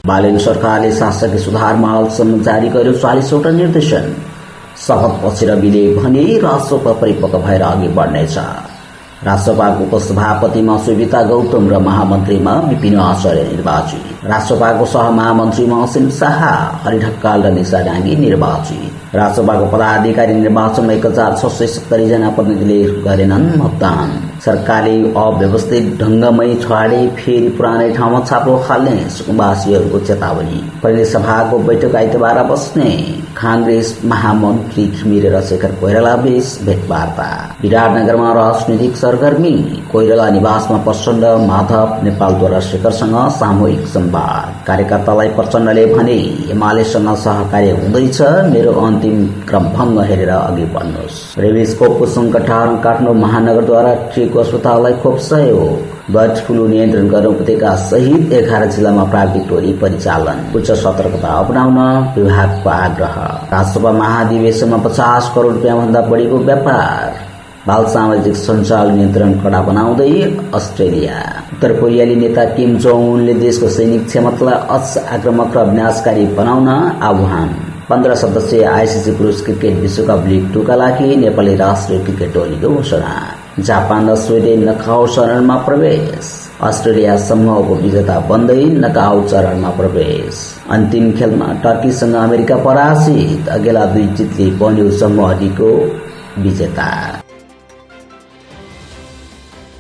बालेन सरकारले शासकीय सुधारमा हालसम्म जारी गर्यो 40वटा निर्देशन। शपथपछि रविले भने राजसभा परिपक्व भएर अघि बढ्नेछ। राजसभाको उपसभापतिमा सुविता गौतम र महामन्त्रीमा विपिन आचार्य निर्वाचित। राजसभाको सहमहामन्त्रीमा असीम शाह, हरि ढक्काल र निशा डाङ्गी निर्वाचित। राजसभाको पदाधिकारी निर्वाचनमा 1670 जना प्रतिनिधिले गरेनन् मतदान। सरकारले अव्यवस्थित ढंगमै छाडे फेरि पुरानै ठाउँमा छाप्रो फाल्ने सुकुम्बासीहरूको चेतावनी। प्रतिनिधि सभाको बैठक आइतबार बस्ने। कांग्रेस महामन्त्री घिमिरे र शेखर कोइराला बीच भेटवार्ता। विराटनगरमा राजनीतिक सरगर्मी। कोइराला निवासमा प्रचण्ड माधव नेपालद्वारा शेखरसँग सामूहिक संवाद। कार्यकर्तालाई प्रचण्डले भने एमालेसँग सहकार्य हुँदैछ, मेरो अन्तिम क्रमभङ्ग हेरेर अघि बढ्नुहोस्। रेबिस खोपको संकटारण काठमाडौँ महानगरद्वारा ट्रिको अस्पताललाई खोप सहयोग। बर्ड फ्लू नियन्त्रण गर्न उपत्यका सहित 11 जिल्लामा प्राविधिक टोली परिचालन। उच्च सतर्कता अपनाउन विभागको आग्रह। राजसभा महाधिवेशनमा 50 करोड रुपियाँ भन्दा बढीको व्यापार। बाल सामाजिक सञ्जाल नियन्त्रण कडा बनाउँदै अस्ट्रेलिया। उत्तर कोरियाली नेता किम जोङ उनले देशको सैनिक क्षमतालाई अझ आक्रामक र विनाशकारी बनाउन आह्वान। 15 सदस्यीय आईसीसी पुरुष क्रिकेट विश्वकप लिग 2 का लागि नेपाली राष्ट्रिय क्रिकेट टोलीको घोषणा। जापान र स्विडेन नकआउट चरणमा प्रवेश। अस्ट्रेलिया समूहको विजेता बन्दै नकआउट चरणमा प्रवेश। अन्तिम खेलमा टर्कीसँग अमेरिका पराजित। अघिल्ला 2 जितले बन्यो समूह डीको विजेता।